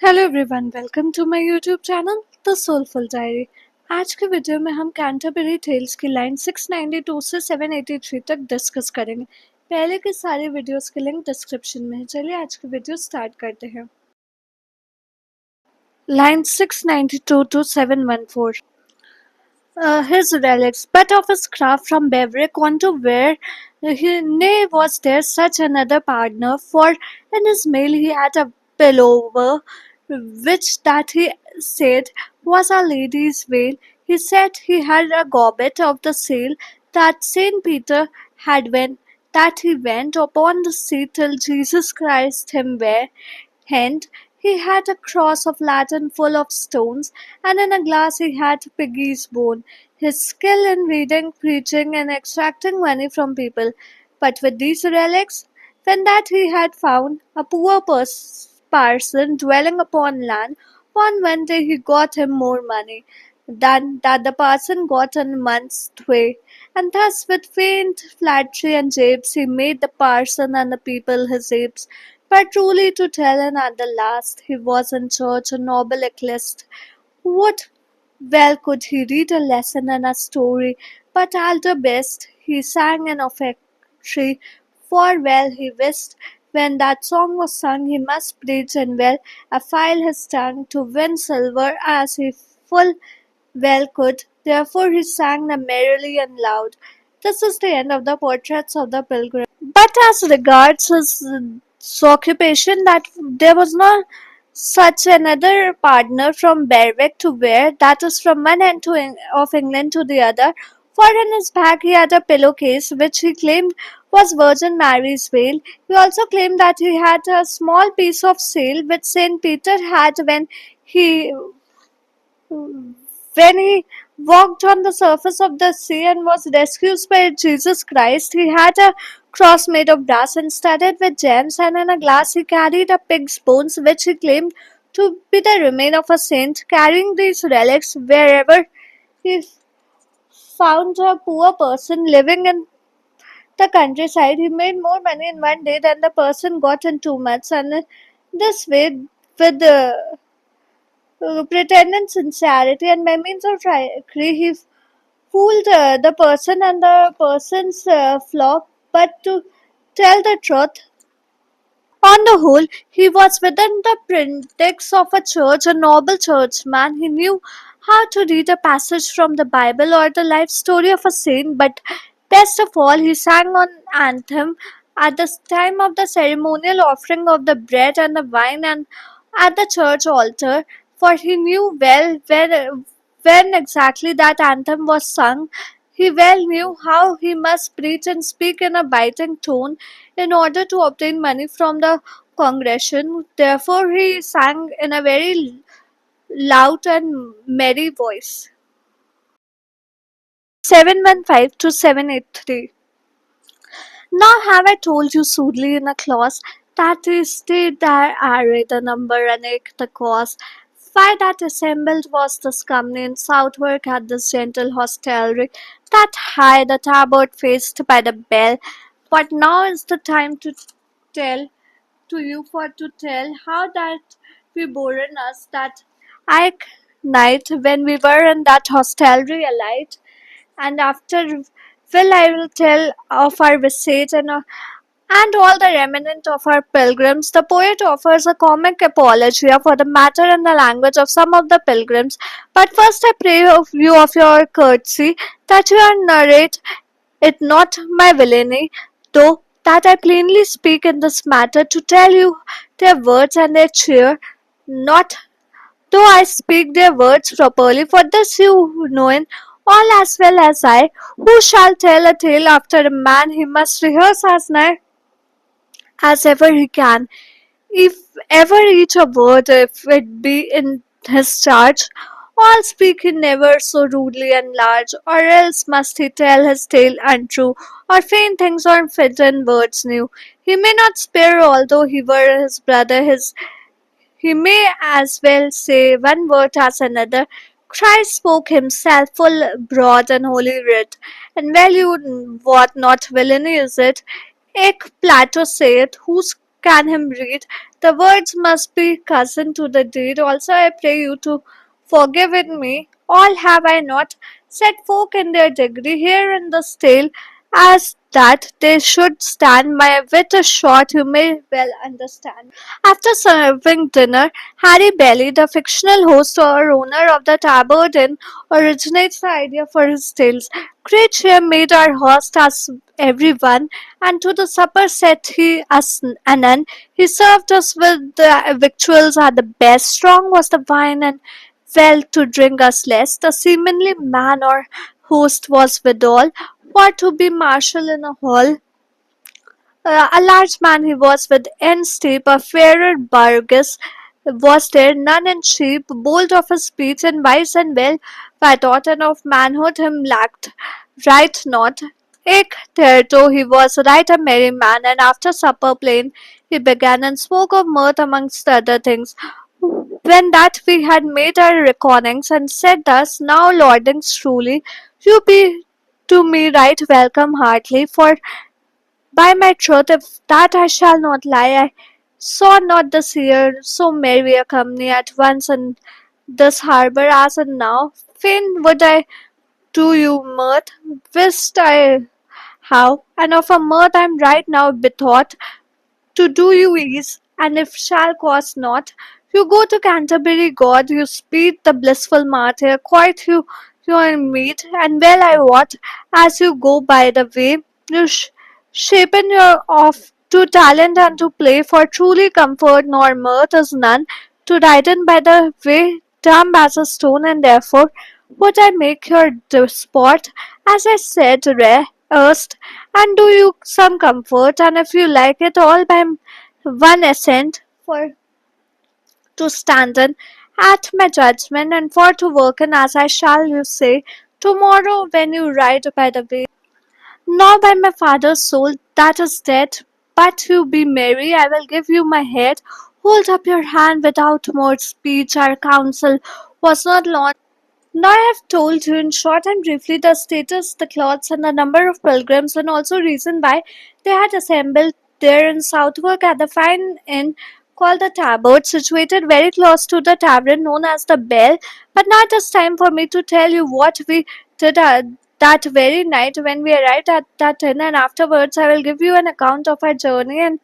Hello everyone, welcome to my YouTube channel the soulful diary. आज के video में हम कैंटरबरी टेल्स की लाइन 692 से 783 तक डिस्कस करेंगे। पहले के सारे वीडियोस के लिंक डिस्क्रिप्शन में है। चलिए आज की वीडियो स्टार्ट करते हैं। Line 692 to 714. His relics, but of his craft from Beverick on to where ne was there such another partner, for in his mail he had a pillover, which that he said was a lady's veil. He said he had a goblet of the sail that Saint Peter had when that he went upon the sea till Jesus Christ him where hand he had a cross of Latin full of stones, and in a glass he had piggy's bone. His skill in reading, preaching, and extracting money from people. But with these relics, when that he had found a poor parson dwelling upon land, one day he got him more money than that the parson got in a month's way. And thus with faint flattery and japes he made the parson and the people his apes. But truly to tell, and at the last he was in church a noble ecclesiast. What well could he read a lesson and a story, but at the best he sang an offertory, for well he wist when that song was sung he must preach and well affile his tongue to win silver as he full well could. Therefore he sang them merrily and loud. This is the end of the portraits of the pilgrim. But as regards his occupation, that there was no such another partner from Berwick to Ware, that is from one end of England to the other, for in his bag he had a pillowcase which he claimed was Virgin Mary's veil. He also claimed that he had a small piece of sail which Saint Peter had he when he walked on the surface of the sea and was rescued by Jesus Christ. He had a cross made of brass and studded with gems, and in a glass he carried a pig's bones, which he claimed to be the remain of a saint. Carrying these relics wherever he found a poor person living in the countryside, he made more money in one day than the person got in 2 months, and in this way, with pretended sincerity and by means of trickery, he fooled the person and the person's flock. But to tell the truth, on the whole, he was within the precincts of a church, a noble churchman. He knew how to read a passage from the Bible or the life story of a saint, but best of all, he sang an anthem at the time of the ceremonial offering of the bread and the wine and at the church altar, for he knew well when exactly that anthem was sung. He well knew how he must preach and speak in a biting tone in order to obtain money from the congregation. Therefore, he sang in a very loud and merry voice. 715 to 783. Now have I told you soothly in a clause that is the array, the number, and the cause. Why that assembled was this company in Southwark at this gentle hostelry, that high the tabard faced by the bell. But now is the time to tell to you for to tell how that we bore in us that Ike night when we were in that hostelry alight, and after will I will tell of our visage and all the remnant of our pilgrims. The poet offers a comic apologia for the matter and the language of some of the pilgrims. But first I pray of you of your courtesy that you narrate it not my villainy, though that I plainly speak in this matter to tell you their words and their cheer, not though I speak their words properly, for this you know in all as well as I, who shall tell a tale after a man he must rehearse as nigh as ever he can. If ever each a word, if it be in his charge, all speak he never so rudely and large, or else must he tell his tale untrue, or feign things or fit in words new. He may not spare although he were his brother, he may as well say one word as another. Christ spoke himself full broad and holy writ, and well you wot not villainy is it. Ec Plato saith, whose can him read? The words must be cousin to the deed. Also, I pray you to forgive in me. All have I not set folk in their degree here in this tale, as that they should stand my wit is short, you may well understand. After serving dinner, Harry Bailey, the fictional host or owner of the Tabard Inn, originates the idea for his tales. Great cheer made our host as everyone, and to the supper set he us anon. He served us with the victuals at the best. Strong was the wine, and well to drink us less. The seemingly man or host was withal, for to be marshal in a hall a large man he was, with end steep, a fairer Burgess was there, none in shape, bold of his speech, and wise and well thought, and of manhood him lacked right not. Eke thereto he was right a merry man, and after supper plain he began and spoke of mirth amongst other things. When that we had made our reckonings and said thus, now lordings truly, you be to me right welcome heartily, for by my troth, if that I shall not lie, I saw not this year so merry a company at once in this harbour as in now. Fain would I do you mirth, wist I how, and of a mirth I am right now bethought, to do you ease, and if shall cost not, you go to Canterbury, God, you speed the blissful martyr, quite you and meet, and well I wot, as you go by the way, you shapen your off to talent and to play, for truly comfort nor mirth is none, to riden by the way, dumb as a stone, and therefore would I make your sport, as I said, rare, erst, and do you some comfort, and if you like it all by one assent, for to stand in at my judgment, and for to work in as I shall you say, tomorrow when you ride by the way, nor by my father's soul that is dead, but you be merry, I will give you my head. Hold up your hand without more speech. Our counsel was not long. Now I have told you in short and briefly the status, the clothes, and the number of pilgrims, and also reason why they had assembled there in Southwark at the fine inn called the Tabard, situated very close to the tavern known as the Bell. But now it is time for me to tell you what we did that very night when we arrived at that inn, and afterwards I will give you an account of our journey and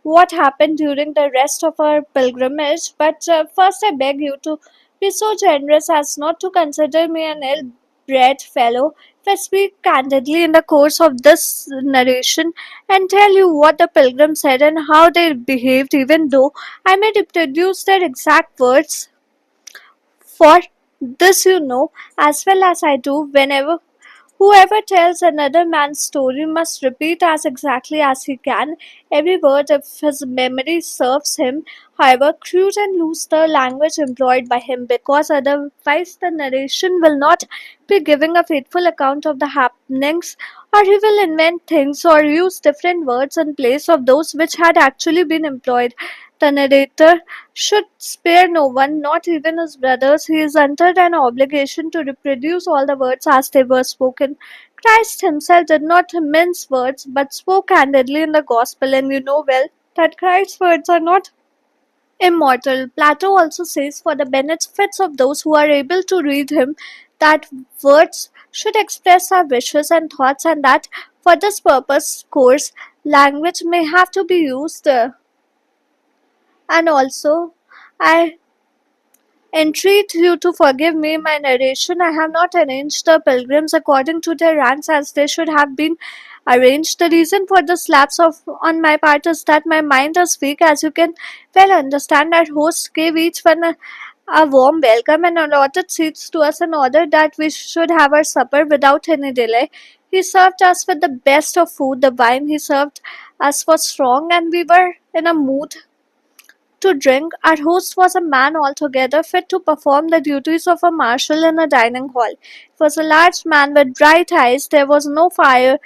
what happened during the rest of our pilgrimage. But first, I beg you to be so generous as not to consider me an ill bred fellow. If I speak candidly in the course of this narration and tell you what the pilgrims said and how they behaved, even though I may reproduce their exact words, for this you know as well as I do, whenever whoever tells another man's story must repeat as exactly as he can every word if his memory serves him, however crude and loose the language employed by him, because otherwise the narration will not be giving a faithful account of the happenings, or he will invent things or use different words in place of those which had actually been employed. The narrator should spare no one, not even his brothers. He is under an obligation to reproduce all the words as they were spoken. Christ himself did not mince words, but spoke candidly in the gospel, and you know well that Christ's words are not immortal. Plato also says, for the benefits of those who are able to read him, that words should express our wishes and thoughts, and that for this purpose, coarse language may have to be used. And also, I entreat you to forgive me my narration. I have not arranged the pilgrims according to their ranks as they should have been arranged. The reason for this lapse of on my part is that my mind is weak, as you can well understand. Our host gave each one a warm welcome and allotted seats to us, and ordered that we should have our supper without any delay. He served us with the best of food. The wine he served us was strong, and we were in a mood to drink. Our host was a man altogether fit to perform the duties of a marshal in a dining hall. He was a large man with bright eyes. There was no fire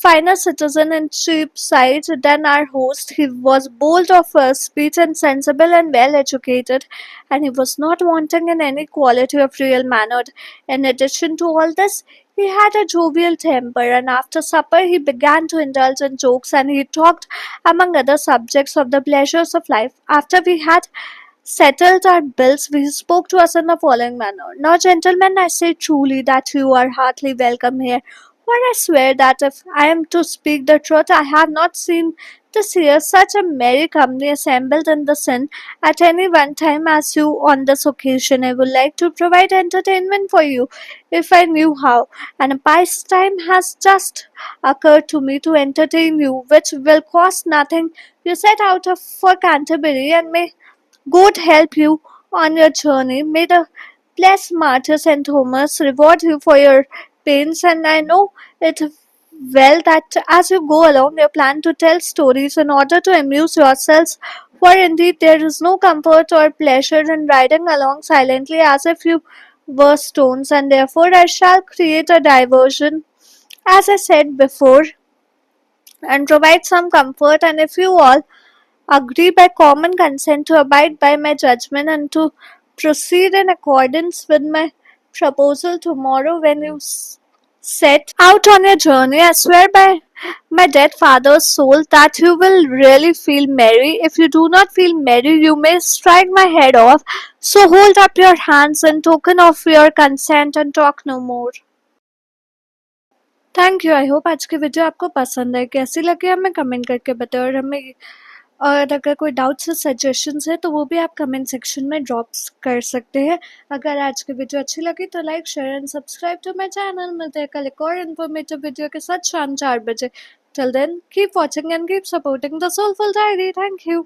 finer citizen in Cheapside than our host. He was bold of speech and sensible and well educated, and he was not wanting in any quality of real mannered. In addition to all this, he had a jovial temper, and after supper he began to indulge in jokes and he talked, among other subjects, of the pleasures of life. After we had settled our bills, he spoke to us in the following manner. Now, gentlemen, I say truly that you are heartily welcome here. For I swear that if I am to speak the truth, I have not seen this year such a merry company assembled in the sun at any one time as you on this occasion. I would like to provide entertainment for you if I knew how, and a pastime has just occurred to me to entertain you, which will cost nothing. You set out for Canterbury and may God help you on your journey. May the blessed martyr St. Thomas reward you for your pains, and I know it well that as you go along you plan to tell stories in order to amuse yourselves, for indeed there is no comfort or pleasure in riding along silently as if you were stones, and therefore I shall create a diversion, as I said before, and provide some comfort, and if you all agree by common consent to abide by my judgment and to proceed in accordance with my proposal tomorrow when you set out on your journey. I swear by my dead father's soul that you will really feel merry. If you do not feel merry, you may strike my head off. So hold up your hands in token of your consent and talk no more. Thank you. I hope आज की video आपको पसंद है। कैसी लगी हमें comment करके बताओ, और हमें और अगर कोई डाउट्स या सजेशंस है तो वो भी आप कमेंट सेक्शन में ड्रॉप कर सकते हैं। अगर आज की वीडियो अच्छी लगी तो like share and subscribe to my channel. मिलते हैं कल एक और इन्फॉर्मेटिव वीडियो के साथ शाम 4 बजे। Till then keep watching and keep supporting the soulful diary. Thank you.